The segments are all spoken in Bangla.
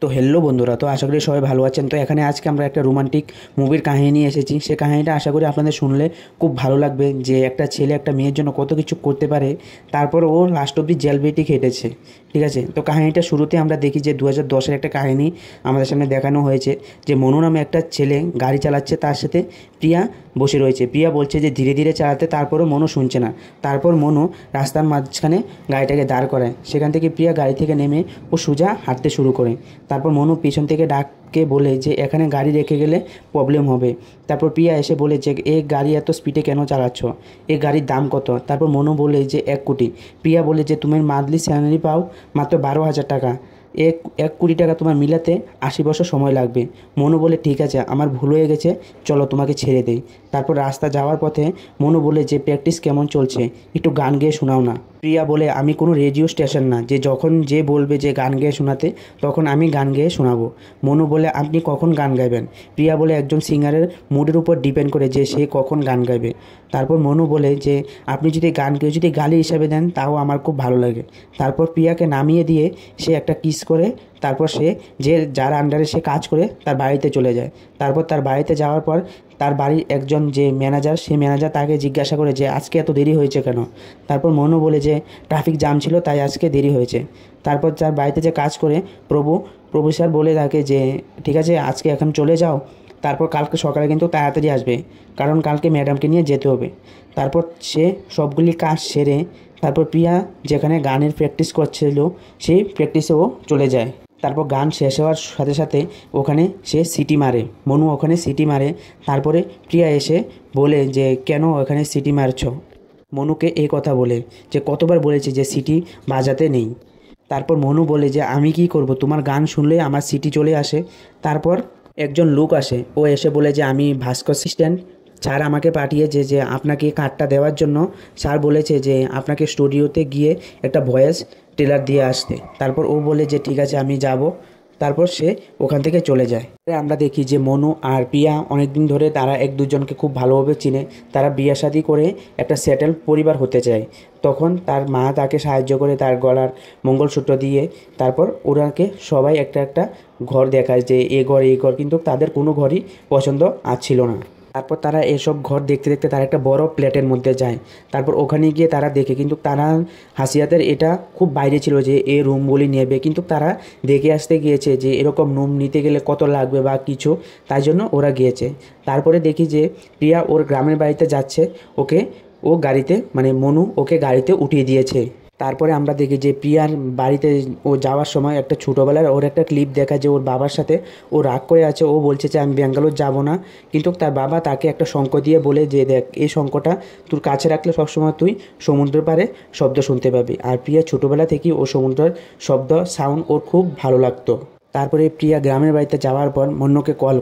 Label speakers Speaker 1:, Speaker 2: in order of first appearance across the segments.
Speaker 1: তো হ্যালো বন্ধুরা, তো আশা করি সবাই ভালো আছেন। তো এখানে আজকে আমরা একটা রোমান্টিক মুভির কাহিনী নিয়ে এসেছি। সে কাহিনীটা আশা করি আপনাদের শুনলে খুব ভালো লাগবে, যে একটা ছেলে একটা মেয়ের জন্য কত কিছু করতে পারে, তারপর ও লাস্ট অব্দি জেল বেটি খেটেছে। ঠিক আছে, তো কাহিনীটা শুরুতে আমরা দেখি যে 2010-এর একটা কাহিনী আমাদের সামনে দেখানো হয়েছে, যে মনু নামে একটা ছেলে গাড়ি চালাচ্ছে, তার সাথে প্রিয়া বসে রয়েছে। প্রিয়া বলছে যে ধীরে ধীরে চালাতে, তারপরও মনু শুনছে না। তারপর মনু রাস্তার মাঝখানে গাড়িটাকে দাঁড় করায়। সেখান থেকে প্রিয়া গাড়ি থেকে নেমে ও সোজা হাঁটতে শুরু করে। তারপর মনু পিছন থেকে ডাককে বলে যে এখানে গাড়ি রেখে গেলে প্রবলেম হবে। তারপর প্রিয়া এসে বলে যে এই গাড়ি এত স্পিডে কেন চালাচ্ছ, এই গাড়ির দাম কত? তারপর মনু বলে যে 1 কোটি। প্রিয়া বলে যে তুমি মান্থলি স্যালারি পাও মাত্র 12,000 টাকা, এক 1 কোটি টাকা তোমার মিলাতে 80 বছর সময় লাগবে। মনু বলে ঠিক আছে, আমার ভুল হয়ে গেছে, চলো তোমাকে ছেড়ে দেই। তারপর রাস্তা যাওয়ার পথে মনু বলে যে প্র্যাকটিস কেমন চলছে, একটু গান গেয়ে শোনাও না। প্রিয়া বলে আমি কোনো রেডিও স্টেশন না, যে যখন যে বলবে যে গান গেয়ে শোনাতে তখন আমি গান গেয়ে শোনাবো। মনু বলে আপনি কখন গান গাইবেন? প্রিয়া বলে একজন সিঙ্গারের মুডের উপর ডিপেন্ড করে যে সে কখন গান গাইবে। তারপর মনু বলে যে আপনি যদি গানকে যদি গালি হিসাবে দেন তাও আমার খুব ভালো লাগে। তারপর প্রিয়াকে নামিয়ে দিয়ে সে একটা কিস করে, তারপর সে যে যার আন্ডারে সে কাজ করে তার বাড়িতে চলে যায়। তারপর তার বাড়িতে যাওয়ার পর তার বাড়ির একজন যে ম্যানেজার, সেই ম্যানেজার তাকে জিজ্ঞাসা করে যে আজকে এত দেরি হয়েছে কেন? তারপর মনু বলে যে ট্রাফিক জ্যাম ছিল তাই আজকে দেরি হয়েছে। তারপর তার বাড়িতে যে কাজ করে প্রভু প্রভু স্যার বলে থাকে যে ঠিক আছে আজকে এখন চলে যাও, তারপর কালকে সকালে কিন্তু তাড়াতাড়ি আসবে, কারণ কালকে ম্যাডামকে নিয়ে যেতে হবে। তারপর সে সবগুলি কাজ সেরে তারপর প্রিয়া যেখানে গানের প্র্যাকটিস করছিল সেই প্র্যাকটিসেও চলে যায়। তারপর গান শেষ হওয়ার সাথে সাথে ওখানে সে সিটি মারে, মনু ওখানে সিটি মারে। তারপরে প্রিয়া এসে বলে যে কেন ওখানে সিটি মারছো? মনুকে এই কথা বলে যে কতবার বলেছি যে সিটি বাজাতে নেই। তারপর মনু বলে যে আমি কি করব, তোমার গান শুনলে আমার সিটি চলে আসে। তারপর একজন লোক আসে, ও এসে বলে যে আমি ভাস্কর অ্যাসিস্ট্যান্ট, স্যার আমাকে পাঠিয়েছে যে আপনাকে কার্ডটা দেওয়ার জন্য। স্যার বলেছে যে আপনাকে স্টুডিওতে গিয়ে একটা ভয়েস ট্রেলার দিয়ে আসতে। তারপর ও বলে যে ঠিক আছে আমি যাব। তারপর সে ওখান থেকে চলে যায়। আমরা দেখি যে মনু আর প্রিয়া অনেকদিন ধরে তারা এক দুজনকে খুব ভালোভাবে চিনে। তারা বিয়ে শাদী করে একটা সেটেল পরিবার হতে চায়। তখন তার মা তাকে সাহায্য করে তার গলার মঙ্গলসূত্র দিয়ে। তারপর ওরাকে সবাই একটা একটা ঘর দেখায় যে এ ঘর এই ঘর, কিন্তু তাদের কোনো ঘরই পছন্দ ছিল না। তারপর তারা এসব ঘর দেখতে দেখতে তারা একটা বড় প্লেটের মধ্যে যায়। তারপর ওখানে গিয়ে তারা দেখে, কিন্তু তারা হাসিয়াদের এটা খুব বাইরে ছিল যে এ রুমগুলি নেবে, কিন্তু তারা দেখে আসতে গিয়েছে যে এরকম রুম নিতে গেলে কত লাগবে বা কিছু, তাই জন্য ওরা গিয়েছে। তারপরে দেখি যে প্রিয়া ওর গ্রামের বাড়িতে যাচ্ছে, ওকে ও গাড়িতে মানে মনু ওকে গাড়িতে উঠিয়ে দিয়েছে। তারপরে আমরা দেখি যে প্রিয়ার বাড়িতে ও যাওয়ার সময় একটা ছোটোবেলার ওর একটা ক্লিপ দেখা, যে ওর বাবার সাথে ও রাগ করে আছে। ও বলছে যে আমি ব্যাঙ্গালোর যাব না, কিন্তু তার বাবা তাকে একটা শঙ্খ দিয়ে বলে যে দেখ এই শঙ্খটা তোর কাছে রাখলে সবসময় তুই সমুদ্রের পাড়ে শব্দ শুনতে পাবি। আর প্রিয়া ছোটোবেলা থেকেই ও সমুদ্রের শব্দ সাউন্ড ওর খুব ভালো লাগতো। তারপরে প্রিয়া গ্রামের বাড়িতে যাওয়ার পর মন্নুকে কল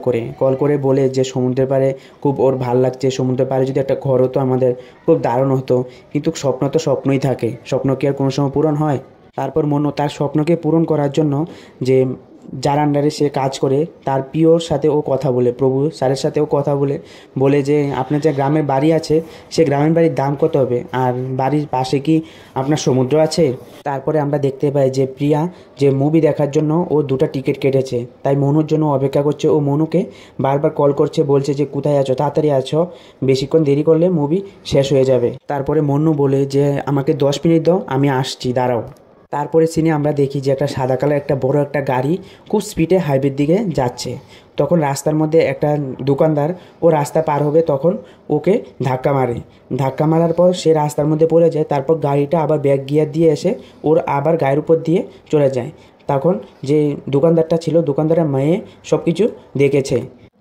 Speaker 1: করে বলে যে সমুদ্রের পাড়ে খুব ওর ভাল লাগছে, সমুদ্রের পাড়ে যদি একটা ঘর হতো আমাদের খুব দারুণ হতো। কিন্তু স্বপ্ন তো স্বপ্নই থাকে, স্বপ্ন কি আর কোনো সময় পূরণ হয়? তারপর মনু তার স্বপ্নকে পূরণ করার জন্য যে যার আন্ডারে সে কাজ করে তার প্রিয়র সাথে ও কথা বলে, প্রভু স্যারের সাথেও কথা বলে, বলে যে আপনার যে গ্রামের বাড়ি আছে সে গ্রামের বাড়ির দাম কত হবে, আর বাড়ির পাশে কি আপনার সমুদ্র আছে? তারপরে আমরা দেখতে পাই যে প্রিয়া যে মুভি দেখার জন্য ও 2টা টিকিট কেটেছে, তাই মনুর জন্য অপেক্ষা করছে। ও মনুকে বারবার কল করছে, বলছে যে কোথায় আছো, তাড়াতাড়ি আছো, বেশিক্ষণ দেরি করলে মুভি শেষ হয়ে যাবে। তারপরে মন্নু বলে যে আমাকে 10 মিনিট দাও, আমি আসছি, দাঁড়াও। তারপরে সিনে আমরা দেখি যে একটা সাদা কালার একটা বড় একটা গাড়ি খুব স্পিডে হাইওয়ের দিকে যাচ্ছে। তখন রাস্তার মধ্যে একটা দোকানদার ও রাস্তা পার হবে, তখন ওকে ধাক্কা মারে। ধাক্কা মারার পর সে রাস্তার মধ্যে পড়ে যায়। তারপর গাড়িটা আবার ব্যাক গিয়ার দিয়ে এসে ওর আবার গায়ের উপর দিয়ে চলে যায়। তখন যে দোকানদারটা ছিল, দোকানদারের মেয়ে সব কিছু দেখেছে।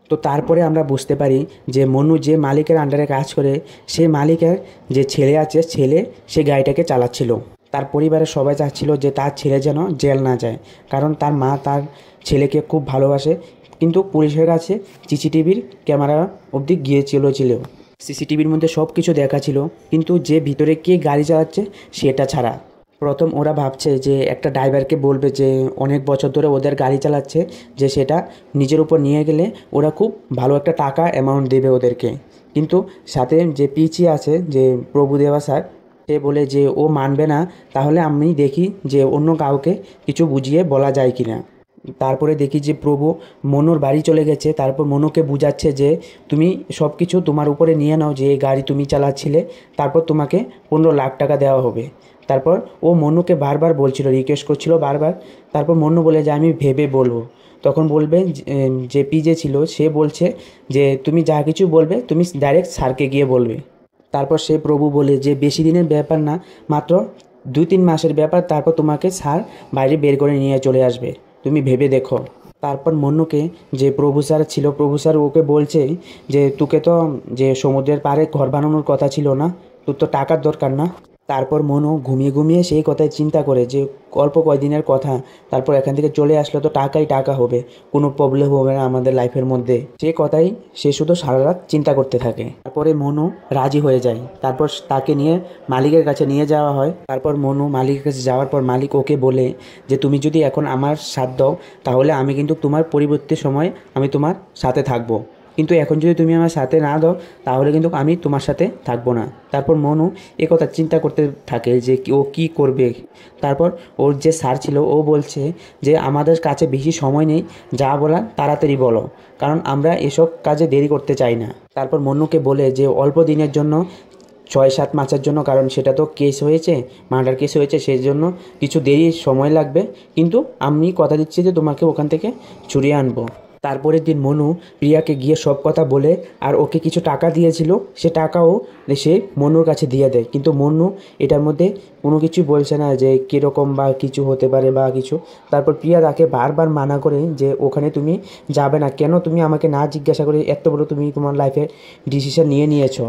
Speaker 1: তো তারপরে আমরা বুঝতে পারি যে মনু যে মালিকের আন্ডারে কাজ করে, সেই মালিকের যে ছেলে আছে, ছেলে সে গাড়িটাকে চালাচ্ছিল। তার পরিবারের সবাই চাচ্ছিল যে তার ছেলে যেন জেল না যায়, কারণ তার মা তার ছেলেকে খুব ভালোবাসে। কিন্তু পুলিশের কাছে সিসিটিভির ক্যামেরা অবধি গিয়েছিল। সিসিটিভির মধ্যে সব কিছু দেখা ছিল, কিন্তু যে ভিতরে কে গাড়ি চালাচ্ছে সেটা ছাড়া। প্রথম ওরা ভাবছে যে একটা ড্রাইভারকে বলবে যে অনেক বছর ধরে ওদের গাড়ি চালাচ্ছে, যে সেটা নিজের উপর নিয়ে গেলে ওরা খুব ভালো একটা টাকা অ্যামাউন্ট দেবে ওদেরকে। কিন্তু সাথে যে পিচি আছে, যে প্রভুদেবা স্যার, সে বলে যে ও মানবে না, তাহলে আমি দেখি যে অন্য কাউকে কিছু বুঝিয়ে বলা যায় কি না। তারপরে দেখি যে প্রভু মনুর বাড়ি চলে গেছে। তারপর মনুকে বুঝাচ্ছে যে তুমি সব কিছু তোমার উপরে নিয়ে নাও, যে এই গাড়ি তুমি চালাচ্ছিলে, তারপর তোমাকে 15 লাখ টাকা দেওয়া হবে। তারপর ও মনুকে বারবার বলছিল, রিকোয়েস্ট করছিল বারবার। তারপর মনু বলে যে আমি ভেবে বলবো। তখন বলবে যে পিজে ছিল সে বলছে যে তুমি যা কিছু বলবে তুমি ডাইরেক্ট স্যারকে গিয়ে বলবে। তারপর সে প্রভু বলে যে বেশি দিনের ব্যাপার না, মাত্র 2-3 মাসের ব্যাপার, তারপর তোমাকে স্যার বাইরে বের করে নিয়ে চলে আসবে, তুমি ভেবে দেখো। তারপর মন্নুকে যে প্রভু স্যার ছিল, প্রভু স্যার ওকে বলছে যে তোকে তো যে সমুদ্রের পাড়ে ঘর বানানোর কথা ছিল না, তোর তো টাকার দরকার না। তারপর মনু ঘুমিয়ে ঘুমিয়ে সেই কথাই চিন্তা করে যে অল্প কয়দিনের কথা, তারপর এখান থেকে চলে আসলে তো টাকাই টাকা হবে, কোনো প্রবলেম হবে না আমাদের লাইফের মধ্যে। সে কথাই সে শুধু সারা রাত চিন্তা করতে থাকে। তারপরে মনু রাজি হয়ে যায়। তারপর তাকে নিয়ে মালিকের কাছে নিয়ে যাওয়া হয়। তারপর মনু মালিকের কাছে যাওয়ার পর মালিক ওকে বলে যে তুমি যদি এখন আমার সাথ দাও তাহলে আমি কিন্তু তোমার পরিবর্তী সময় আমি তোমার সাথে থাকবো, কিন্তু এখন যদি তুমি আমার সাথে না দাও তাহলে কিন্তু আমি তোমার সাথে থাকবো না। তারপর মনু এ কথা চিন্তা করতে থাকে যে ও কী করবে। তারপর ওর যে স্যার ছিল ও বলছে যে আমাদের কাছে বেশি সময় নেই, যা বলার তাড়াতাড়ি বলো, কারণ আমরা এসব কাজে দেরি করতে চাই না। তারপর মনুকে বলে যে অল্প দিনের জন্য 6-7 মাসের জন্য, কারণ সেটা তো কেস হয়েছে, মার্ডার কেস হয়েছে, সেই জন্য কিছু দেরি সময় লাগবে, কিন্তু আমি কথা দিচ্ছি যে তোমাকে ওখান থেকে ছুড়িয়ে আনবো। তারপরের দিন মনু প্রিয়াকে গিয়ে সব কথা বলে, আর ওকে কিছু টাকা দিয়েছিল সে টাকাও সে মনুর কাছে দিয়ে দেয়, কিন্তু মনু এটার মধ্যে কোনো কিছু বলছে না যে কীরকম বা কিছু হতে পারে বা কিছু। তারপর প্রিয়া তাকে বারবার মানা করে যে ওখানে তুমি যাবে না, কেন তুমি আমাকে না জিজ্ঞাসা করে এত বড় তুমি তোমার লাইফে ডিসিশন নিয়েছো।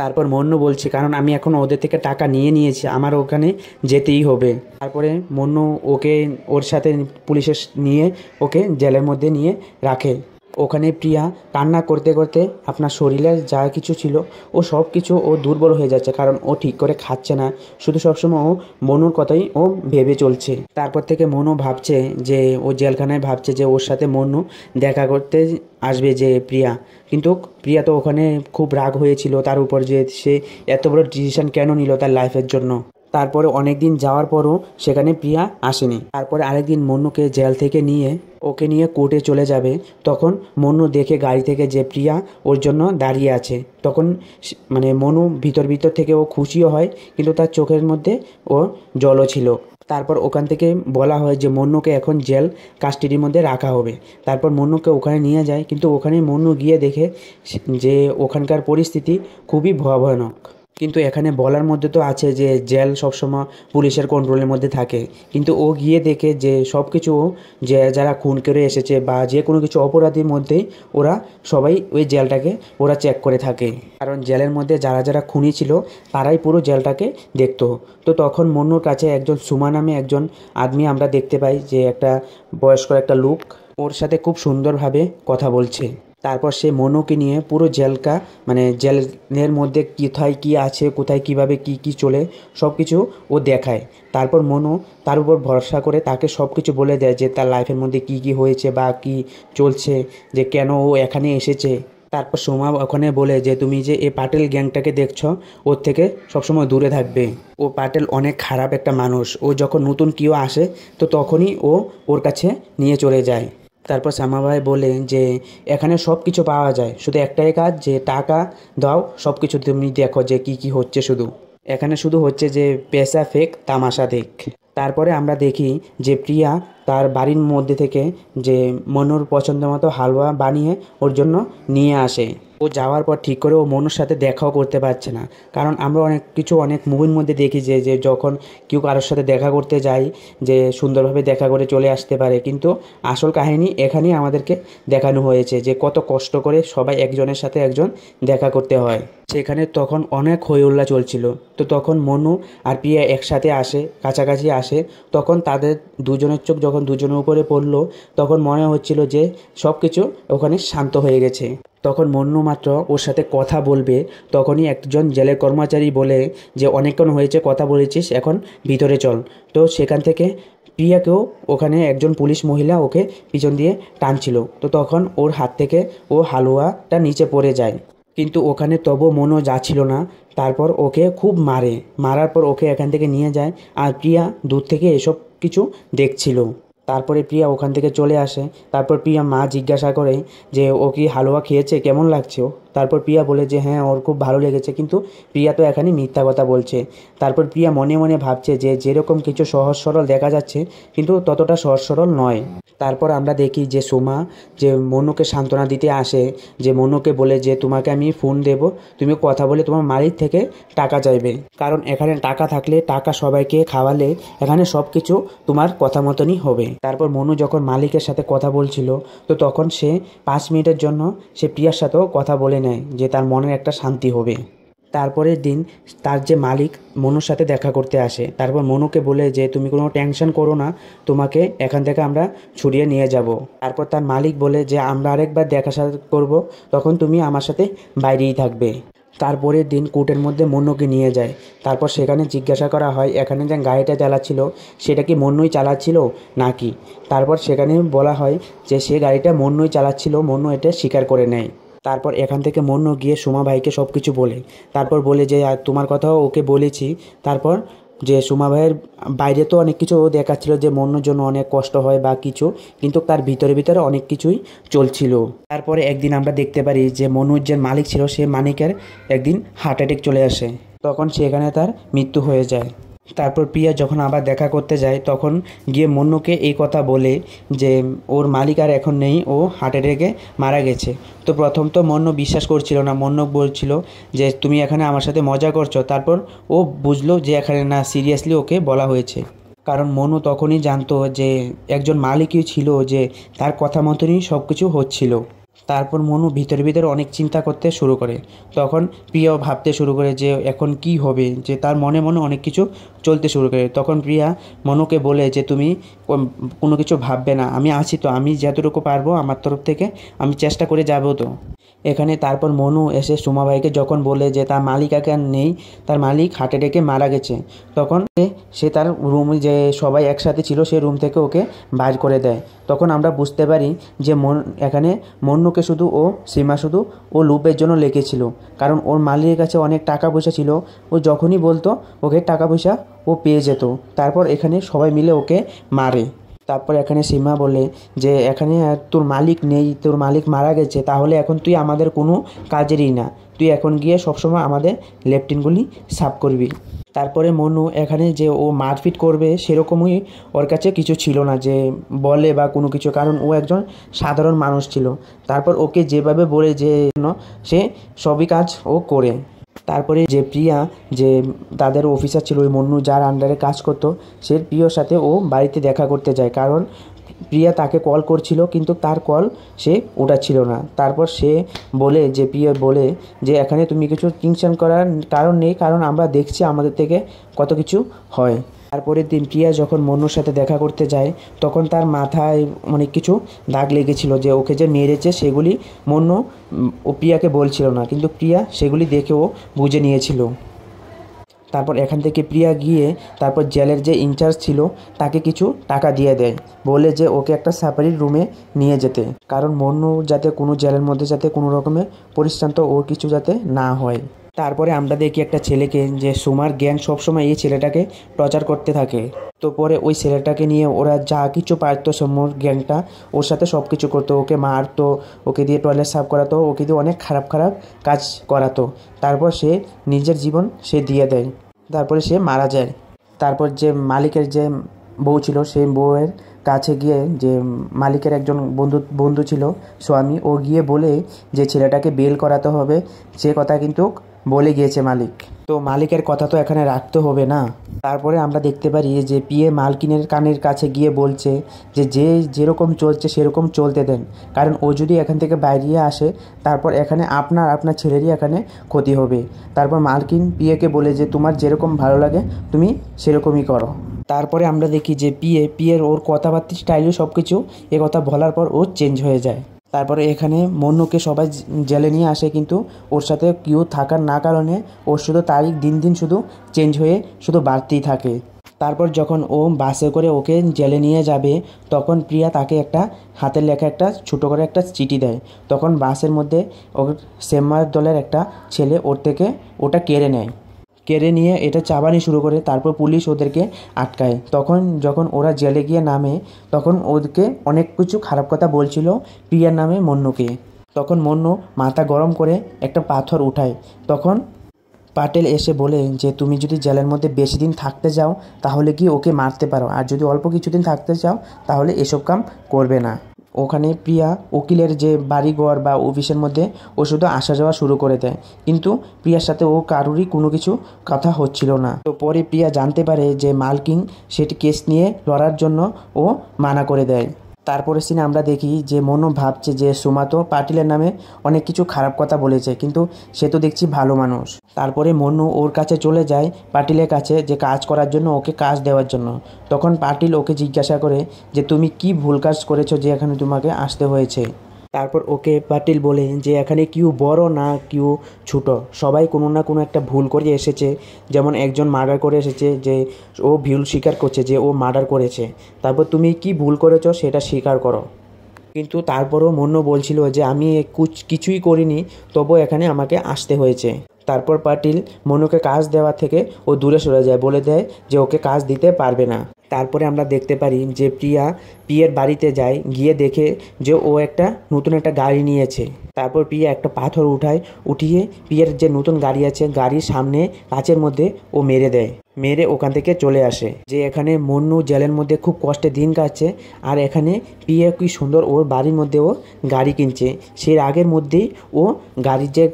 Speaker 1: তারপর মন্নু বলছে কারণ আমি এখন ওদের থেকে টাকা নিয়ে নিয়েছি, আমার ওখানে যেতেই হবে। তারপরে মন্নু ওকে ওর সাথে পুলিশের নিয়ে ওকে জেলের মধ্যে নিয়ে রাখে। ওখানে প্রিয়া কান্না করতে করতে আপনার শরীরে যা কিছু ছিল ও সব কিছু ও দুর্বল হয়ে যাচ্ছে, কারণ ও ঠিক করে খাচ্ছে না, শুধু সবসময় ও মনুর কথাই ও ভেবে চলছে। তারপর থেকে মনু ভাবছে যে ও জেলখানায় ভাবছে যে ওর সাথে মনু দেখা করতে আসবে যে প্রিয়া, কিন্তু প্রিয়া তো ওখানে খুব রাগ হয়েছিল তার উপর যে সে এত বড় ডিসিশন কেন নিল তার লাইফের জন্য। তারপরে অনেক দিন যাওয়ার পরও সেখানে প্রিয়া আসেনি। তারপরে আরেকদিন মন্নুকে জেল থেকে নিয়ে ওকে নিয়ে কোর্টে চলে যাবে, তখন মন্নু দেখে গাড়ি থেকে যে প্রিয়া ওর জন্য দাঁড়িয়ে আছে। তখন মানে মনু ভিতর ভিতর থেকে ও খুশিও হয়, কিন্তু তার চোখের মধ্যে ও জলও ছিল। তারপর ওখান থেকে বলা হয় যে মন্নুকে এখন জেল কাস্টাডির মধ্যে রাখা হবে। তারপর মন্নুকে ওখানে নিয়ে যায়, কিন্তু ওখানে মন্নু গিয়ে দেখে যে ওখানকার পরিস্থিতি খুবই ভয়াবহক। কিন্তু এখানে বলার মধ্যে তো আছে যে জেল সবসময় পুলিশের কন্ট্রোলের মধ্যে থাকে, কিন্তু ও গিয়ে দেখে যে সব কিছু যে যারা খুন করে এসেছে বা যে কোনো কিছু অপরাধীর মধ্যেই ওরা সবাই ওই জেলটাকে ওরা চেক করে থাকে, কারণ জেলের মধ্যে যারা যারা খুনি ছিল তারাই পুরো জেলটাকে দেখতো। তো তখন মন্নুর কাছে একজন সুমা নামে একজন আদমি আমরা দেখতে পাই, যে একটা বয়স্ক একটা লোক ওর সাথে খুব সুন্দরভাবে কথা বলছে। তারপর সে মনুকে নিয়ে পুরো জেলকা মানে জেলের মধ্যে কোথায় কী আছে, কোথায় কিভাবে কি কি চলে সব কিছু ও দেখায়। তারপর মনু তার উপর ভরসা করে তাকে সব কিছু বলে দেয় যে তার লাইফের মধ্যে কি কি হয়েছে বা কি চলছে, যে কেন ও এখানে এসেছে। তারপর সোমা ওখানে বলে যে তুমি যে এই পাটেল গ্যাংটাকে দেখছো ওর থেকে সবসময় দূরে থাকবে, ও পাটেল অনেক খারাপ একটা মানুষ, ও যখন নতুন কেউ আসে তো তখনই ও ওর কাছে নিয়ে চলে যায়। তারপর শ্যামাভাই বলে যে এখানে সব কিছু পাওয়া যায়, শুধু একটাই কাজ যে টাকা দাও, সব কিছু তুমি দেখো যে কি কি হচ্ছে, শুধু এখানে শুধু হচ্ছে যে পেশা ফেক তামাশা দেখ। তারপরে আমরা দেখি যে প্রিয়া তার বাড়ির মধ্যে থেকে যে মনুর পছন্দ মতো হালুয়া বানিয়ে ওর জন্য নিয়ে আসে। ও যাওয়ার পর ঠিক করে ও মনুর সাথে দেখাও করতে পারছে না, কারণ আমরা অনেক মুভির মধ্যে দেখি যে যে যখন কেউ কারোর সাথে দেখা করতে যায় যে সুন্দরভাবে দেখা করে চলে আসতে পারে, কিন্তু আসল কাহিনী এখানেই আমাদেরকে দেখানো হয়েছে যে কত কষ্ট করে সবাই একজনের সাথে একজন দেখা করতে হয়। সেখানে তখন অনেক হই হুল্লা চলছিল, তো তখন মনু আর প্রিয়া একসাথে আসে, কাছাকাছি আসে, তখন তাদের দুজনের চোখ যখন দুজনের উপরে পড়লো তখন মনে হচ্ছিল যে সব কিছু ওখানে শান্ত হয়ে গেছে। তখন মন্নু মাত্র ওর সাথে কথা বলবে তখনই একজন জেলের কর্মচারী বলে যে অনেকক্ষণ হয়েছে কথা বলেছিস, এখন ভিতরে চল। তো সেখান থেকে প্রিয়াকেও ওখানে একজন পুলিশ মহিলা ওকে পিছন দিয়ে টানছিল, তো তখন ওর হাত থেকে ও হালুয়াটা নিচে পড়ে যায়, কিন্তু ওখানে তবু মনও যাচ্ছিল না। তারপর ওকে খুব মারার পর ওকে এখান থেকে নিয়ে যায়, আর প্রিয়া দূর থেকে এসব কিছু দেখছিল। তারপরে প্রিয়া ওখান থেকে চলে আসে। তারপর প্রিয়া মা জিজ্ঞাসা করে যে ও কি হালুয়া খেয়েছে, কেমন লাগছে ও? তারপর প্রিয়া বলে যে হ্যাঁ ওর খুব ভালো লেগেছে, কিন্তু প্রিয়া তো এখানে মিথ্যা কথা বলছে। তারপর প্রিয়া মনে মনে ভাবছে যে যেরকম কিছু সহজ সরল দেখা যাচ্ছে কিন্তু ততটা সহজ সরল নয়। তারপর আমরা দেখি যে সোমা যে মনুকে সান্ত্বনা দিতে আসে, যে মনুকে বলে যে তোমাকে আমি ফোন দেব, তুমি কথা বলে তোমার মালিক থেকে টাকা চাইবে, কারণ এখানে টাকা থাকলে টাকা সবাইকে খাওয়ালে এখানে সব কিছু তোমার কথা মতনই হবে। তারপর মনু যখন মালিকের সাথে কথা বলছিল তো তখন সে 5 মিনিটের জন্য সে প্রিয়ার সাথেও কথা বলে নেয় যে তার মনের একটা শান্তি হবে। তারপরের দিন তার যে মালিক মনুর সাথে দেখা করতে আসে। তারপর মনুকে বলে যে তুমি কোনো টেনশন করো না, তোমাকে এখান থেকে আমরা ছুড়িয়ে নিয়ে যাব। তারপর তার মালিক বলে যে আমরা আরেকবার দেখা সাক্ষাৎ করব, তখন তুমি আমার সাথে বাইরেই থাকবে। তারপরের দিন কোর্টের মধ্যে মন্নুকে নিয়ে যায়। তারপর সেখানে জিজ্ঞাসা করা হয় এখানে যে গাড়িটা চালাচ্ছিল সেটা কি মন্নুই চালাচ্ছিল নাকি। তারপর সেখানে বলা হয় যে সে গাড়িটা মন্নুই চালাচ্ছিল, মন্নু এটা স্বীকার করে নেয়। তারপর এখান থেকে মন্নু গিয়ে সুমা ভাইকে সব কিছু বলে। তারপর বলে যে তোমার কথাও ওকে বলেছি। তারপর যে সুমা ভাইয়ের বাইরে তো অনেক কিছু দেখাচ্ছিল যে মন্নুর জন্য অনেক কষ্ট হয় বা কিছু, কিন্তু তার ভিতরে ভিতরে অনেক কিছুই চলছিল। তারপরে একদিন আমরা দেখতে পারি যে মন্নুর যে মালিক ছিল সে মালিকের একদিন হার্ট অ্যাটাক চলে আসে, তখন সেখানে তার মৃত্যু হয়ে যায়। তারপর প্রিয়া যখন আবার দেখা করতে যায় তখন গিয়ে মন্নুকে এই কথা বলে যে ওর মালিক আর এখন নেই, ও হার্ট অ্যাটাকে মারা গেছে। তো প্রথম তো মন্নু বিশ্বাস করছিল না, মন্নু বলছিল যে তুমি এখানে আমার সাথে মজা করছো। তারপর ও বুঝলো যে এখানে না, সিরিয়াসলি ওকে বলা হয়েছে, কারণ মনু তখনই জানতো যে একজন মালিকই ছিল যে তার কথা মতনই সব কিছু হচ্ছিল। তারপর মনু ভিতরে ভিতরে অনেক চিন্তা করতে শুরু করে। তখন প্রিয়াও ভাবতে শুরু করে যে এখন কি হবে, যে তার মনে মনে অনেক কিছু চলতে শুরু করে। তখন প্রিয়া মনুকে বলে যে তুমি কোনো কিছু ভাববে না, আমি আছি তো, আমি যতটুকু পারবো আমার তরফ থেকে আমি চেষ্টা করে যাবো তো এখানে। তারপর মনু এসে সুমা ভাইকে যখন বলে যে তার মালিক আর নেই, তার মালিক হার্ট অ্যাটাকে মারা গেছে, তখন সে তার রুম যে সবাই একসাথে ছিল সেই রুম থেকে ওকে বাইর করে দেয়। তখন আমরা বুঝতে পারি যে এখানে মন্নুকে শুধু সীমা শুধু লুপের জন্য লেগেছিল, কারণ ওর মালিকের কাছে অনেক টাকা পয়সা ছিল, ও যখনই বলতো ওকে টাকা পয়সা ও পেয়ে যেত। তারপর এখানে সবাই মিলে ওকে মারে। তারপর এখানে সীমা বলে যে এখানে তোর মালিক নেই, তোর মালিক মারা গেছে, তাহলে এখন তুই আমাদের কোনো কাজেরই না, তুই এখন গিয়ে সবসময় আমাদের লেফটিনগুলি সাফ করবি। তারপরে মনু এখানে যে ও মারপিট করবে সেরকমই ওর কাছে কিছু ছিল না যে বলে বা কোনো কিছু, কারণ ও একজন সাধারণ মানুষ ছিল। তারপর ওকে যেভাবে বলে যে সে সবই কাজ ও করে। তারপরে যে প্রিয়া যে তাদের অফিসার ছিল ওই মন্নু যার আন্ডারে কাজ করতো, সে প্রিয়র সাথে ও বাড়িতে দেখা করতে যায়, কারণ প্রিয়া তাকে কল করছিল কিন্তু তার কল সে উঠাচ্ছিল না। তারপর সে বলে যে প্রিয়া বলে যে এখানে তুমি কিছু টেনশন করার কারণ নেই, কারণ আমরা দেখছি আমাদের থেকে কত কিছু হয়। তারপরের দিন প্রিয়া যখন মন্নুর সাথে দেখা করতে যায় তখন তার মাথায় অনেক কিছু দাগ লেগেছিল, যে ওকে যে মেরেছে সেগুলি মন্নু ও প্রিয়াকে বলছিল না, কিন্তু প্রিয়া সেগুলি দেখেও বুঝে নিয়েছিল। তারপর এখান থেকে প্রিয়া গিয়ে তারপর জেলের যে ইনচার্জ ছিল তাকে কিছু টাকা দিয়ে দেয়, বলে যে ওকে একটা সাপারির রুমে নিয়ে যেতে, কারণ মন্নু যাতে কোনো জেলের মধ্যে যাতে কোনো রকমের পরিশ্রান্ত ওর কিছু যাতে না হয়। তারপরে আমরা দেখি একটা ছেলেকে যে সুমার গ্যাং সবসময় এই ছেলেটাকে টর্চার করতে থাকে। তো পরে ওই ছেলেটাকে নিয়ে ওরা যা কিছু পারতো সুমার গ্যাংটা ওর সাথে সব কিছু করতো, ওকে মারতো, ওকে দিয়ে টয়লেট সাফ করাতো, ওকে দিয়ে অনেক খারাপ খারাপ কাজ করাতো। তারপর সে নিজের জীবন সে দিয়ে দেয়, তারপরে সে মারা যায়। তারপর যে মালিকের যে বউ ছিল সেই বউয়ের কাছে গিয়ে যে মালিকের একজন বন্ধু ছিল স্বামী, ও গিয়ে বলে যে ছেলেটাকে বেল করাতে হবে, সে কথা কিন্তু বলে গিয়েছে মালিক। তো মালিকের কথা তো এখানে রাখতে হবে না। তারপরে আমরা দেখতে পারি যে পিএ মালকিনের কানের কাছে গিয়ে বলছে যে যেরকম চলছে সেরকম চলতে দেন, কারণ ও যদি এখান থেকে বাইরে আসে তারপর এখানে আপনার ছেলেরই এখানে ক্ষতি হবে। তারপর মালকিন পিএকে বলে যে তোমার যেরকম ভালো লাগে তুমি সেরকমই করো। তারপরে আমরা দেখি যে পিএর ওর কথাবার্তার স্টাইলও সব কিছু এ কথা বলার পর ও চেঞ্জ হয়ে যায়। তারপরে এখানে মন্নুকে সবাই জেলে নিয়ে আসে, কিন্তু ওর সাথে কেউ থাকার না কারণে ওর শুধু তারিখ দিন দিন শুধু চেঞ্জ হয়ে শুধু বাড়তেই থাকে। তারপর যখন ও বাসে করে ওকে জেলে নিয়ে যাবে তখন প্রিয়া তাকে একটা হাতের লেখা একটা ছোটো করে একটা চিঠি দেয়। তখন বাসের মধ্যে ওর সেম্মার দলের একটা ছেলে ওর থেকে ওটা কেড়ে নেয়। কেড়ে নিয়ে এটা চাবানি শুরু করে। তারপর পুলিশ ওদেরকে আটকায়। তখন যখন ওরা জেলে গিয়ে নামে তখন ওদেরকে অনেক কিছু খারাপ কথা বলছিল প্রিয়ার নামে মন্নুকে। তখন মন্নু মাথা গরম করে একটা পাথর উঠায়। তখন পাটেল এসে বলে যে তুমি যদি জেলের মধ্যে বেশি দিন থাকতে যাও তাহলে কি ওকে মারতে পারো, আর যদি অল্প কিছুদিন থাকতে চাও তাহলে এসব কাম করবে না। ওখানে প্রিয়া উকিলের যে বাড়িঘর বা অফিসের মধ্যে ও শুধু আসা যাওয়া শুরু করে দেয়, কিন্তু প্রিয়ার সাথে ও কারোরই কোনো কিছু কথা হচ্ছিল না। তো পরে প্রিয়া জানতে পারে যে মালকিন সেটি কেস নিয়ে লড়ার জন্য ও মানা করে দেয়। তারপরে সিনে আমরা দেখি যে মনু ভাবছে যে সুমাতো পাটিলের নামে অনেক কিছু খারাপ কথা বলেছে, কিন্তু সে তো দেখছি ভালো মানুষ। তারপরে মনু ওর কাছে চলে যায় পাটিলের কাছে যে কাজ করার জন্য, ওকে কাজ দেওয়ার জন্য। তখন পাটিল ওকে জিজ্ঞাসা করে যে তুমি কি ভুল কাজ করেছো যে এখানে তোমাকে আসতে হয়েছে। তারপর ওকে পাটিল বলে যে এখানে কেউ বড় না কেউ ছোট, সবাই কোনো না কোনো একটা ভুল করে এসেছে। যেমন একজন মার্ডার করে এসেছে, যে ও ভুল স্বীকার করছে যে ও মার্ডার করেছে। তারপর তুমি কি ভুল করেছো সেটা স্বীকার করো। কিন্তু তারপরও মন্নু বলছিল যে আমি কিছুই করিনি, তবুও এখানে আমাকে আসতে হয়েছে। তারপর পাটিল মনুকে কাজ দেওয়া থেকে ও দূরে সরে যায়, বলে দেয় যে ওকে কাজ দিতে পারবে না। তারপরে আমরা দেখতে পারি যে প্রিয়ার বাড়িতে যায়, গিয়ে দেখে যে ও নতুন একটা গাড়ি নিয়েছে। তারপর প্রিয়া একটা পাথর উঠিয়ে প্রিয়ার যে নতুন গাড়ি আছে গাড়ির সামনে কাচের মধ্যে ও মেরে দেয়, মেরে ওখান থেকে চলে আসে। যে এখানে মন্নু জেলের মধ্যে খুব কষ্টে দিন কাটছে, আর এখানে প্রিয়া কি সুন্দর ওর বাড়ির মধ্যে ও গাড়ি কিনছে। সেই আগের মধ্যেই ও গাড়ির যে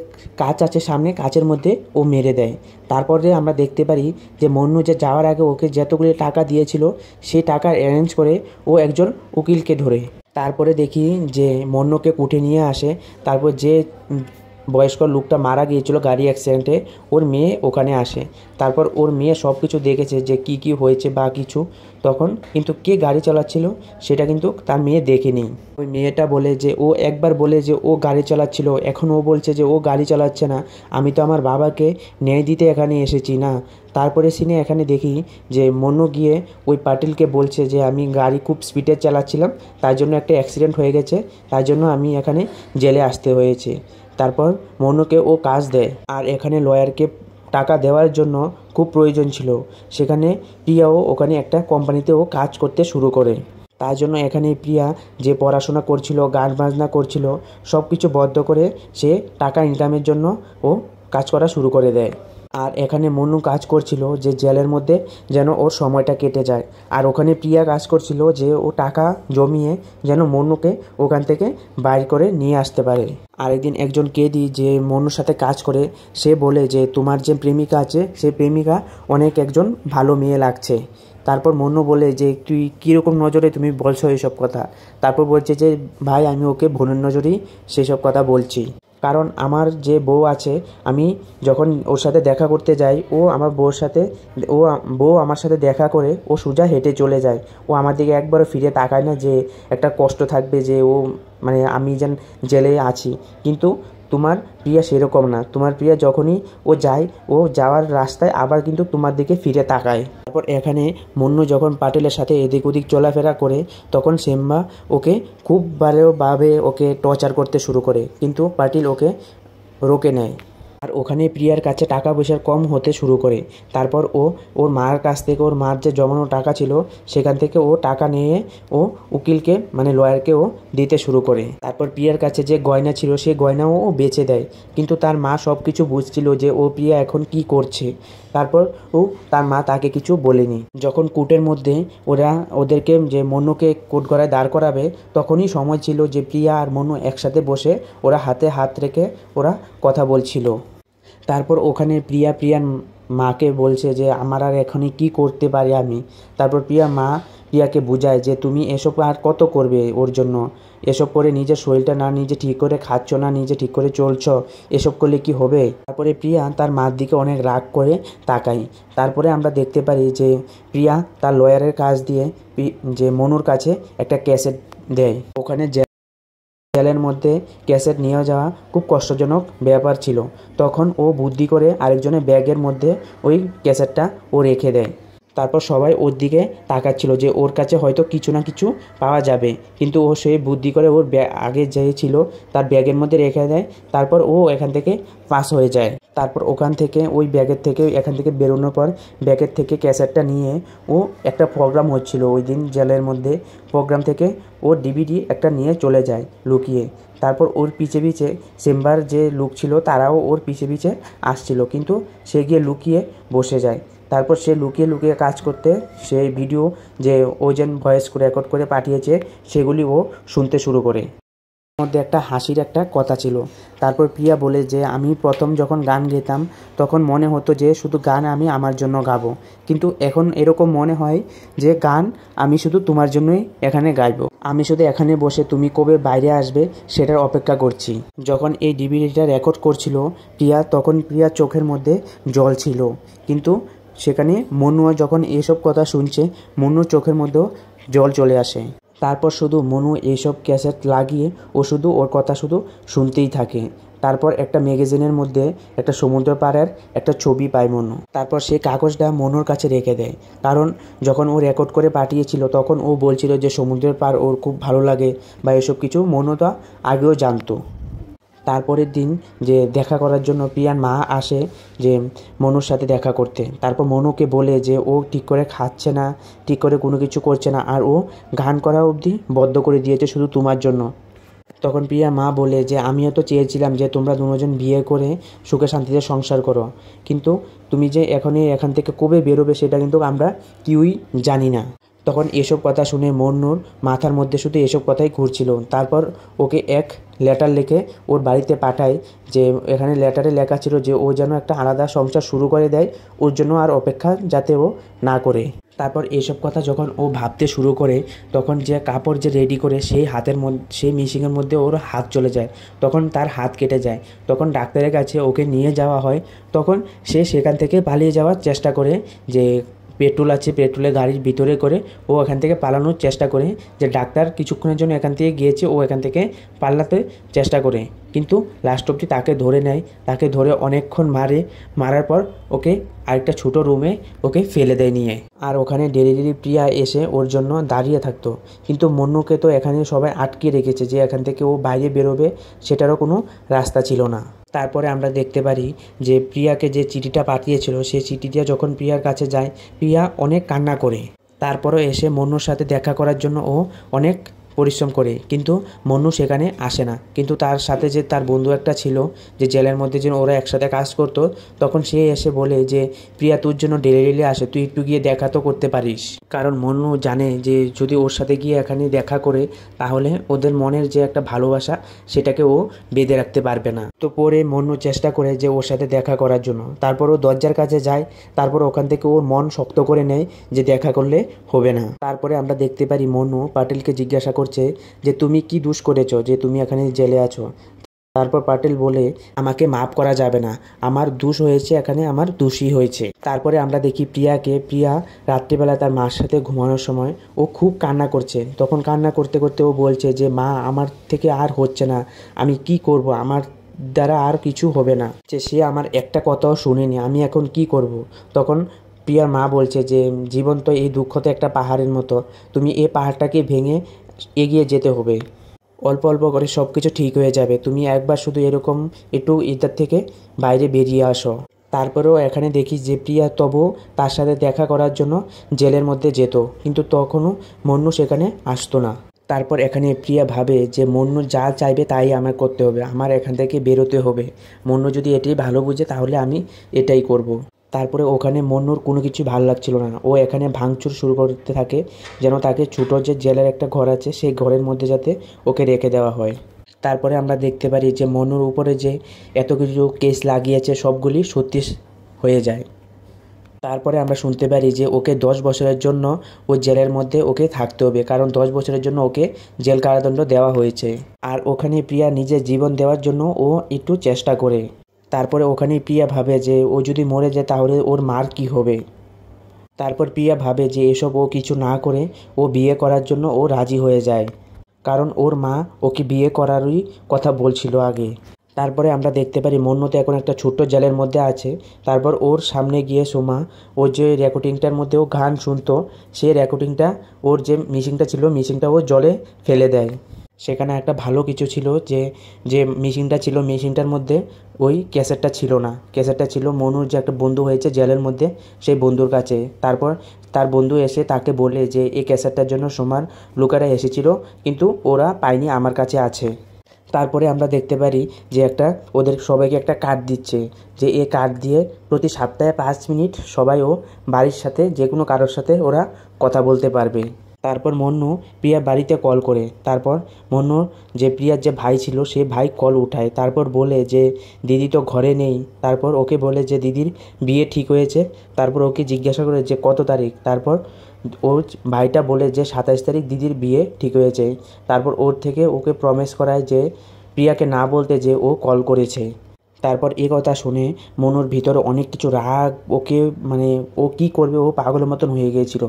Speaker 1: কাচ আছে সামনে, কাচের মধ্যে ও মেরে দেয়। তারপরে আমরা দেখতে পারি যে মন্নু যে যাওয়ার আগে ওকে যতগুলি টাকা দিয়েছিল সেই টাকা অ্যারেঞ্জ করে ও একজন উকিলকে ধরে। তারপরে দেখি যে মন্নুকে কুটে নিয়ে আসে। তারপর যে বয়স্ক লোকটা মারা গিয়েছিল গাড়ি অ্যাক্সিডেন্টে, ওর মেয়ে ওখানে আসে। তারপর ওর মেয়ে সব কিছু দেখেছে যে কি হয়েছে বা কিছু। তখন কিন্তু কে গাড়ি চালাচ্ছিল সেটা কিন্তু তার মেয়ে দেখেনি। ওই মেয়েটা বলে যে ও একবার বলে যে ও গাড়ি চালাচ্ছিল, এখন ও বলছে যে ও গাড়ি চালাচ্ছে না, আমি তো আমার বাবাকে ন্যায় দিতে এখানে এসেছি না। তারপরে সিনে এখানে দেখি যে মন্নু গিয়ে ওই পাটিলকে বলছে যে আমি গাড়ি খুব স্পিডে চালাচ্ছিলাম, তার জন্য একটা অ্যাক্সিডেন্ট হয়ে গেছে, তাই জন্য আমি এখানে জেলে আসতে হয়েছে। তারপর মন্নুকে ও কাজ দেয়, আর এখানে লয়ারকে টাকা দেওয়ার জন্য খুব প্রয়োজন ছিল। সেখানে প্রিয়াও ওখানে একটা কোম্পানিতে ও কাজ করতে শুরু করে। তার জন্য এখানে প্রিয়া যে পড়াশোনা করছিল, গান বাজনা করছিল, সব কিছু বন্ধ করে সে টাকা ইনকামের জন্য ও কাজ করা শুরু করে দেয়। আর এখানে মন্নু কাজ করছিল যে জেলের মধ্যে যেন ওর সময়টা কেটে যায়, আর ওখানে প্রিয়া কাজ করছিল যে ও টাকা জমিয়ে যেন মন্নুকে ওখান থেকে বাইর করে নিয়ে আসতে পারে। আরেকদিন একজন কেদি যে মন্নুর সাথে কাজ করে, সে বলে যে তোমার যে প্রেমিকা আছে সেই প্রেমিকা অনেক একজন ভালো মেয়ে লাগছে। তারপর মন্নু বলে যে তুই কীরকম নজরে তুমি বলছো এইসব কথা। তারপর বলছে যে ভাই আমি ওকে বোনের নজরেই সেসব কথা বলছি, কারণ আমার যে বউ আছে আমি যখন ওর সাথে দেখা করতে যাই ও আমার বউ আমার সাথে দেখা করে ও সোজা হেঁটে চলে যায়, ও আমার দিকে একবারও ফিরে তাকায় না যে একটা কষ্ট থাকবে যে ও মানে আমি যেন জেলে আছি। কিন্তু তোমার প্রিয়া সেরকম না, তোমার প্রিয়া যখনই ও যায় ও যাওয়ার রাস্তায় আবার কিন্তু তোমার দিকে ফিরে তাকায়। তারপর এখানে মন্নু যখন পাটিলের সাথে এদিক ওদিক চলাফেরা করে তখন সেম্বা ওকে খুব ভাবে ওকে টর্চার করতে শুরু করে, কিন্তু পাটিল ওকে রোকে নেয়। আর ওখানে প্রিয়ার কাছে টাকা পয়সার কম হতে শুরু করে। তারপর ওর মার কাছ থেকে ওর মার যে জমানো টাকা ছিল সেখান থেকে ও টাকা নিয়ে ও উকিলকে মানে লয়ারকে ও দিতে শুরু করে। তারপর প্রিয়ার কাছে যে গয়না ছিল সেই গয়নাও ও বেচে দেয়, কিন্তু তার মা সব কিছু বুঝছিল যে ও প্রিয়া এখন কি করছে। তারপর তার মা তাকে কিছু বলেনি। যখন কোর্টের মধ্যে ওদেরকে যে মন্নুকে কোর্টঘরায় দাঁড় করাবে তখনই সময় ছিল যে প্রিয়া আর মন্নু একসাথে বসে ওরা হাতে হাত রেখে ওরা কথা বলছিল। তারপর ওখানে প্রিয়ার মাকে বলছে যে আমার আর এখনই কি করতে পারি আমি। তারপর প্রিয়াকে বোঝায় যে তুমি এসব আর কত করবে ওর জন্য, এসব করে নিজের শরীরটা না নিজে ঠিক করে খাচ্ছ না, নিজে ঠিক করে চলছ, এসব করলে কি হবে। তারপরে প্রিয়া তার মার দিকে অনেক রাগ করে তাকায়। তারপরে আমরা দেখতে পারি যে প্রিয়া তার লয়ারের কাজ দিয়ে যে মনুর কাছে একটা ক্যাসেট দেয়। ওখানে জেলের মধ্যে ক্যাসেট নিয়ে যাওয়া খুব কষ্টজনক ব্যাপার ছিল। তখন ও বুদ্ধি করে আরেকজনের ব্যাগের মধ্যে ওই ক্যাসেটটা ও রেখে দেয়। তারপর সবাই ওর দিকে তাকাচ্ছিল যে ওর কাছে হয়তো কিছু না কিছু পাওয়া যাবে, কিন্তু ও সেই বুদ্ধি করে ওর আগে যে ছিল তার ব্যাগের মধ্যে রেখে দেয়। তারপর ও এখান থেকে পাস হয়ে যায়। তারপর ওখান থেকে ওই ব্যাগের থেকে এখান থেকে বেরোনোর পর ব্যাগের থেকে ক্যাসেটটা নিয়ে ও একটা প্রোগ্রাম হচ্ছিল ওই দিন জেলের মধ্যে, প্রোগ্রাম থেকে ও ডিভিডি একটা নিয়ে চলে যায় লুকিয়ে। তারপর ওর পিছে পিছে চেম্বার যে লোক ছিল তারাও ওর পিছে পিছে আসছিল, কিন্তু সে গিয়ে লুকিয়ে বসে যায়। তারপর সে লুকিয়ে লুকিয়ে কাজ করতে সেই ভিডিও যে ওজন ভয়েস রেকর্ড করে পাঠিয়েছে সেগুলি ও শুনতে শুরু করে। মধ্যে একটা হাসির একটা কথা ছিল। তারপর প্রিয়া বলে যে আমি প্রথম যখন গান গেতাম তখন মনে হতো যে শুধু গান আমি আমার জন্য গাবো, কিন্তু এখন এরকম মনে হয় যে গান আমি শুধু তোমার জন্যই এখানে গাইবো। আমি শুধু এখানে বসে তুমি কবে বাইরে আসবে সেটার অপেক্ষা করছি। যখন এই ডিভিডিটা রেকর্ড করছিল প্রিয়া, তখন প্রিয়ার চোখের মধ্যে জল ছিল, কিন্তু সেখানে মনু যখন এসব কথা শুনছে মনুর চোখের মধ্যেও জল চলে আসে। তারপর শুধু মনু এইসব ক্যাসেট লাগিয়ে ও শুধু ওর কথা শুধু শুনতেই থাকে। তারপর একটা ম্যাগাজিনের মধ্যে একটা সমুদ্র পাড়ের একটা ছবি পায় মনু। তারপর সে কাগজটা মনুর কাছে রেখে দেয়, কারণ যখন ও রেকর্ড করে পাঠিয়েছিল তখন ও বলছিল যে সমুদ্রের পাড় ওর খুব ভালো লাগে বা এসব কিছু মনু তো আগেও জানতো। তারপরের দিন যে দেখা করার জন্য প্রিয়ার মা আসে যে মনুর সাথে দেখা করতে। তারপর মনুকে বলে যে ও ঠিক করে খাচ্ছে না, ঠিক করে কোনো কিছু করছে না, আর ও গান করা অবধি বন্ধ করে দিয়েছে শুধু তোমার জন্য। তখন প্রিয়া মা বলে যে আমিও তো চেয়েছিলাম যে তোমরা দুজন বিয়ে করে সুখে শান্তিতে সংসার করো, কিন্তু তুমি যে এখান থেকে কবে বেরোবে সেটা কিন্তু আমরা কেউই জানি না। তখন এসব কথা শুনে মন্নুর মাথার মধ্যে শুধু এসব কথাই ঘুরছিল। তারপর ওকে এক লেটার লিখে ওর বাড়িতে পাঠায়, যে এখানে লেটারে লেখা ছিল যে ও যেন একটা আলাদা সংসার শুরু করে দেয়, ওর জন্য আর অপেক্ষা যাতে ও না করে। তারপর এসব কথা যখন ও ভাবতে শুরু করে তখন যে কাপড় যে রেডি করে সেই হাতের মধ্যে সেই মেশিনের মধ্যে ওর হাত চলে যায়, তখন তার হাত কেটে যায়। তখন ডাক্তারের কাছে ওকে নিয়ে যাওয়া হয়। তখন সে সেখান থেকে পালিয়ে যাওয়ার চেষ্টা করে, যে পেট্রোল আছে পেট্রোলে গাড়ির ভিতরে করে ও এখান থেকে পালানোর চেষ্টা করে, যে ডাক্তার কিছুক্ষণের জন্য এখান থেকে গিয়েছে ও এখান থেকে পালাতে চেষ্টা করে, কিন্তু লাস্ট অবধি তাকে ধরে নেয়। তাকে ধরে অনেকক্ষণ মারার পর ওকে আরেকটা ছোটো রুমে ওকে ফেলে দেয় নিয়ে। আর ওখানে ডেলি প্রিয়া এসে ওর জন্য দাঁড়িয়ে থাকতো, কিন্তু মন্নুকে তো এখানে সবাই আটকে রেখেছে যে এখান থেকে ও বাইরে বেরোবে সেটারও কোনো রাস্তা ছিল না। তারপরে আমরা দেখতে পারি যে প্রিয়াকে যে চিঠিটা পাঠিয়েছিল সেই চিঠিটা যখন প্রিয়ার কাছে যায় প্রিয়া অনেক কান্না করে। তারপরও এসে মন্নুর সাথে দেখা করার জন্য ও অনেক পরিশ্রম করে, কিন্তু মন্নু সেখানে আসে না। কিন্তু তার সাথে যে তার বন্ধু একটা ছিল যে জেলের মধ্যে যে ওরা একসাথে কাজ করতো, তখন সে এসে বলে যে প্রিয়া তোর জন্য ডেলি আসে, তুই একটু গিয়ে দেখা তো করতে পারিস। কারণ মন্নু জানে যে যদি ওর সাথে গিয়ে এখানে দেখা করে তাহলে ওদের মনের যে একটা ভালোবাসা সেটাকে ও বেঁধে রাখতে পারবে না। তো পরে মন্নু চেষ্টা করে যে ওর সাথে দেখা করার জন্য। তারপর ও দরজার কাছে যায়, তারপর ওখান থেকে ওর মন শক্ত করে নেয় যে দেখা করলে হবে না। তারপরে আমরা দেখতে পারি মন্নু পাটিলকে জিজ্ঞাসা করছে যে তুমি কি দোষ করেছো যে তুমি এখানে জেলে আছো। তারপর পাটিল বলে আমাকে মাফ করা যাবে না, আমার দোষ হয়েছে, এখানে আমার দোষী হয়েছে। তারপরে আমরা দেখি প্রিয়া রাত্রিবেলা তার মার সাথে ঘুমানোর সময় ও খুব কান্না করছে। তখন কান্না করতে করতে ও বলছে যে মা আমার থেকে আর হচ্ছে না, আমি কি করব, আমার দ্বারা আর কিছু হবে না, যে সে আমার একটা কথাও শুনেনি, আমি এখন কি করব। তখন প্রিয়ার মা বলছে যে জীবন তো এই দুঃখ তো একটা পাহাড়ের মতো, তুমি এই পাহাড়টাকে ভেঙে এগিয়ে যেতে হবে, অল্প অল্প করে সব কিছু ঠিক হয়ে যাবে, তুমি একবার শুধু এরকম একটু এটার থেকে বাইরে বেরিয়ে আসো। তারপরেও এখানে দেখি যে প্রিয়া তবুও তার সাথে দেখা করার জন্য জেলের মধ্যে যেত, কিন্তু তখনও মন্নু সেখানে আসতো না। তারপর এখানে প্রিয়া ভাবে যে মন্নু যা চাইবে তাই আমার করতে হবে, আমার এখান থেকে বেরোতে হবে, মন্নু যদি এটাই ভালো বুঝে তাহলে আমি এটাই করব। তারপরে ওখানে মন্নুর কোনো কিছু ভালো লাগছিল না, ও এখানে ভাঙচুর শুরু করতে থাকে, যেন তাকে ছোটো যে জেলের একটা ঘর আছে সেই ঘরের মধ্যে যাতে ওকে রেখে দেওয়া হয়। তারপরে আমরা দেখতে পারি যে মন্নুর উপরে যে এত কিছু কেস লাগিয়েছে সবগুলি সত্যি হয়ে যায়। তারপরে আমরা শুনতে পারি যে ওকে 10 বছরের জন্য ও জেলের মধ্যে ওকে থাকতে হবে, কারণ 10 বছরের জন্য ওকে জেল কারাদণ্ড দেওয়া হয়েছে। আর ওখানে প্রিয়া নিজের জীবন দেওয়ার জন্য ও একটু চেষ্টা করে। তারপরে ওখানে প্রিয়া ভাবে যে ও যদি মরে যায় তাহলে ওর মার কি হবে। তারপর প্রিয়া ভাবে যে এসব ও কিছু না করে ও বিয়ে করার জন্য ও রাজি হয়ে যায়, কারণ ওর মা ওকে বিয়ে করারই কথা বলছিল আগে। তারপরে আমরা দেখতে পারি মন্নু তো এখন একটা ছোট্ট জেলের মধ্যে আছে। তারপর ওর সামনে গিয়ে সোমা ওর যে রেকর্ডিংটার মধ্যে ও গান শুনতো সেই রেকর্ডিংটা ওর যে মেশিনটা ছিল মেশিনটা ও জলে ফেলে দেয়। সেখানে একটা ভালো কিছু ছিল যে যে মেশিনটা ছিল মেশিনটার মধ্যে ওই ক্যাসেটটা ছিল না, ক্যাসেটটা ছিল মনুর যে একটা বন্ধু হয়েছে জেলের মধ্যে সেই বন্ধুর কাছে। তারপর তার বন্ধু এসে তাকে বলে যে এই ক্যাসেটটার জন্য সোমার লোকেরা এসেছিল কিন্তু ওরা পায়নি, আমার কাছে আছে। তারপরে আমরা দেখতে পারি যে একটা ওদের সবাইকে একটা কার্ড দিচ্ছে যে এই কার্ড দিয়ে প্রতি সপ্তাহে 5 মিনিট সবাই ও বাড়ির সাথে যে কোনো কারোর সাথে ওরা কথা বলতে পারবে। তারপর মন্নু প্রিয়ার বাড়িতে কল করে, তারপর মন্নুর যে প্রিয়ার যে ভাই ছিল সে ভাই কল উঠায়, তারপর বলে যে দিদি তো ঘরে নেই। তারপর ওকে বলে যে দিদির বিয়ে ঠিক হয়েছে। তারপর ওকে জিজ্ঞাসা করে যে কত তারিখ। তারপর ওর ভাইটা বলে যে 27 তারিখ দিদির বিয়ে ঠিক হয়েছে। তারপর ওর থেকে ওকে প্রমিস করায় যে প্রিয়াকে না বলতে যে ও কল করেছে। তারপর এই কথা শুনে মনুর ভিতরে অনেক কিছু রাগ, ওকে মানে ও কি করবে, ও পাগলের মতন হয়ে গিয়েছিল।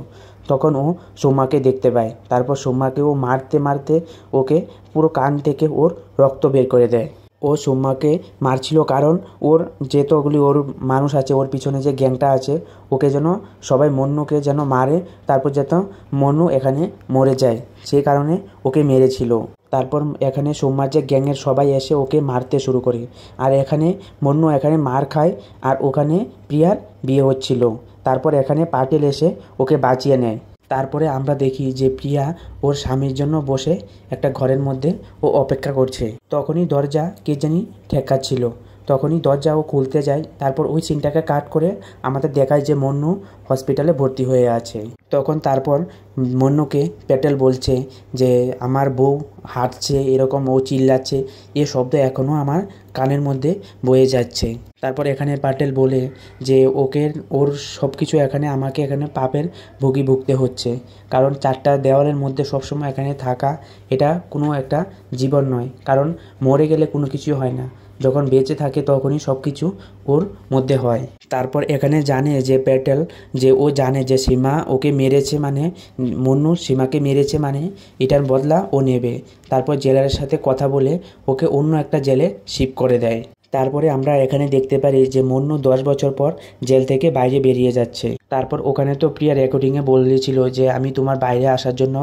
Speaker 1: তখন ও সোমাকে দেখতে পায়, তারপর সোমাকে ও মারতে মারতে ওকে পুরো কান থেকে ওর রক্ত বের করে দেয়। ও সোম্মাকে মারছিল কারণ ওর যেতগুলি ওর মানুষ আছে, ওর পিছনে যে গ্যাংটা আছে, ওকে যেন সবাই মন্নুকে যেন মারে, তারপর যাতে মন্নু এখানে মরে যায় সেই কারণে ওকে মেরেছিল। তারপর এখানে সোম্মার যে গ্যাংয়ের সবাই এসে ওকে মারতে শুরু করে, আর এখানে মন্নু এখানে মার খায় আর ওখানে প্রিয়ার বিয়ে হচ্ছিল। তারপর এখানে পাটেল এসে ওকে বাঁচিয়ে নেয়। তারপরে আমরা দেখি যে প্রিয়া ওর স্বামীর জন্য বসে একটা ঘরের মধ্যে ও অপেক্ষা করছে। তখনই দরজা কে জানি ঠেকাচ্ছিল, তখনই দরজা ও খুলতে যায়। তারপর ওই সিনটাকে কাট করে আমাদের দেখায় যে মন্নু হসপিটালে ভর্তি হয়ে আছে। তখন তারপর মন্নুকে প্যাটেল বলছে যে আমার বউ হাঁটছে, এরকম ও চিল্লাচ্ছে, এ শব্দ এখনও আমার কানের মধ্যে বয়ে যাচ্ছে। তারপর এখানে প্যাটেল বলে যে ওকে ওর সব কিছু এখানে আমাকে এখানে পাপের ভুগি ভুগতে হচ্ছে, কারণ 4টা দেওয়ালের মধ্যে সবসময় এখানে থাকা এটা কোনো একটা জীবন নয়, কারণ মরে গেলে কোনো কিছু হয় না, যখন বেঁচে থাকে তখনই সব কিছু ওর মধ্যে হয়। তারপর এখানে জানে যে প্যাটেল যে ও জানে যে সীমা ওকে মেরেছে, মানে মন্নু সীমাকে মেরেছে, মানে এটার বদলা ও নেবে। তারপর জেলারের সাথে কথা বলে ওকে অন্য একটা জেলে শিফট করে দেয়। তারপরে আমরা এখানে দেখতে পারি যে মন্নু 10 বছর পর জেল থেকে বাইরে বেরিয়ে যাচ্ছে। তারপর ওখানে তো প্রিয়া রেকর্ডিংয়ে বলেছিল যে আমি তোমার বাইরে আসার জন্য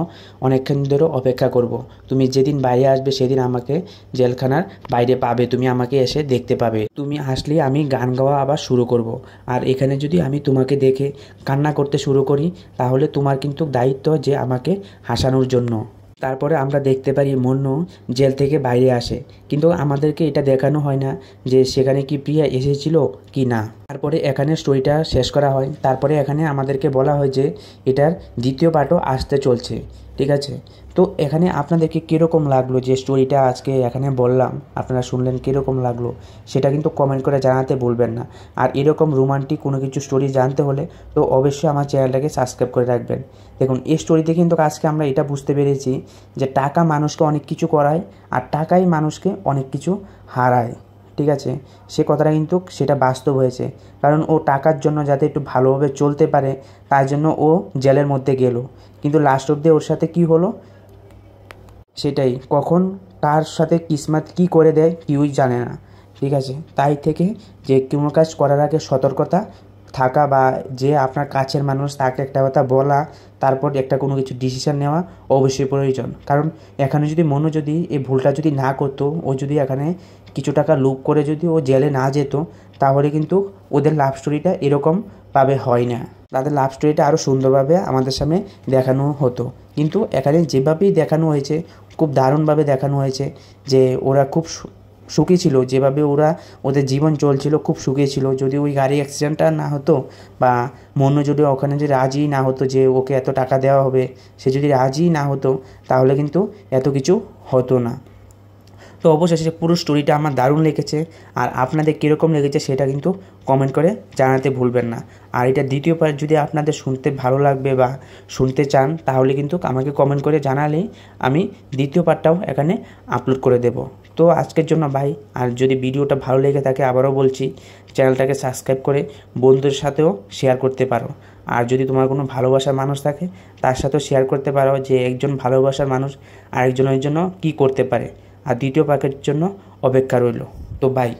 Speaker 1: অনেকক্ষণ ধরে অপেক্ষা করব, তুমি যেদিন বাইরে আসবে সেদিন আমাকে জেলখানার বাইরে পাবে, তুমি আমাকে এসে দেখতে পাবে, তুমি আসলেই আমি গান গাওয়া আবার শুরু করব। আর এখানে যদি আমি তোমাকে দেখে কান্না করতে শুরু করি তাহলে তোমার কিন্তু দায়িত্ব যে আমাকে হাসানোর জন্য। তারপরে আমরা দেখতে পারি মন্নু জেল থেকে বাইরে আসে, কিন্তু আমাদেরকে এটা দেখানো হয় না যে সেখানে কি প্রিয়া এসেছিল কি না। তারপরে এখানে স্টোরিটা শেষ করা হয়। তারপরে এখানে আমাদেরকে বলা হয় যে এটার দ্বিতীয় পার্টও আসতে চলছে, ঠিক আছে। তো এখানে আপনাদেরকে কীরকম লাগলো যে স্টোরিটা আজকে এখানে বললাম, আপনারা শুনলেন কীরকম লাগলো সেটা কিন্তু কমেন্ট করে জানাতে ভুলবেন না। আর এরকম রোমান্টিক কোনো কিছু স্টোরি জানতে হলে তো অবশ্যই আমার চ্যানেলটাকে সাবস্ক্রাইব করে রাখবেন। দেখুন এই স্টোরিতে কিন্তু আজকে আমরা এটা বুঝতে পেরেছি যে টাকা মানুষকে অনেক কিছু করায় আর টাকাই মানুষকে অনেক কিছু হারায়, ঠিক আছে। সে কথাটা কিন্তু সেটা বাস্তব হয়েছে, কারণ ও টাকার জন্য যাতে একটু ভালোভাবে চলতে পারে তার জন্য ও জেলের মধ্যে গেল, কিন্তু লাস্ট অব্দি ওর সাথে কি হলো সেটাই কখন কার সাথে কিসমত কি করে দেয় কেউই জানে না, ঠিক আছে। তাই থেকে যে কোনো কাজ করার আগে সতর্কতা থাকা বা যে আপনার কাছের মানুষ তাকে একটা কথা বলা, তারপর একটা কোনো কিছু ডিসিশন নেওয়া অবশ্যই প্রয়োজন। কারণ এখানে যদি মনু যদি এই ভুলটা যদি না করতো, ও যদি এখানে কিছু টাকা লুপ করে যদি ও জেলে না যেত, তাহলে কিন্তু ওদের লাভ স্টোরিটা এরকমভাবে হয় না, তাদের লাভ স্টোরিটা আরও সুন্দরভাবে আমাদের সামনে দেখানো হতো। কিন্তু এখানে যেভাবেই দেখানো হয়েছে খুব দারুণভাবে দেখানো হয়েছে যে ওরা খুব সুখী ছিল, যেভাবে ওরা ওদের জীবন চলছিল খুব সুখী ছিল। যদি ওই গাড়ি অ্যাক্সিডেন্টটা না হতো বা মন্নু যদি ওখানে যদি রাজি না হতো যে ওকে এত টাকা দেওয়া হবে, সে যদি রাজি না হতো তাহলে কিন্তু এত কিছু হতো না। তো অবশেষে পুরো স্টোরিটা আমার দারুণ লেগেছে, আর আপনাদের কীরকম লেগেছে সেটা কিন্তু কমেন্ট করে জানাতে ভুলবেন না। আর এটা দ্বিতীয় পার্ট যদি আপনাদের শুনতে ভালো লাগবে বা শুনতে চান তাহলে কিন্তু আমাকে কমেন্ট করে জানালেই আমি দ্বিতীয় পার্টটাও এখানে আপলোড করে দেব। তো আজকের জন্য বাই। আর যদি ভিডিওটা ভালো লেগে থাকে আবারও বলছি চ্যানেলটাকে সাবস্ক্রাইব করে বন্ধুদের সাথেও শেয়ার করতে পারো। আর যদি তোমার কোনো ভালোবাসার মানুষ থাকে তার সাথেও শেয়ার করতে পারো যে একজন ভালোবাসার মানুষ আরেকজনের জন্য কী করতে পারে। আর দ্বিতীয় পার্টের জন্য অপেক্ষা রইল। তো বাই।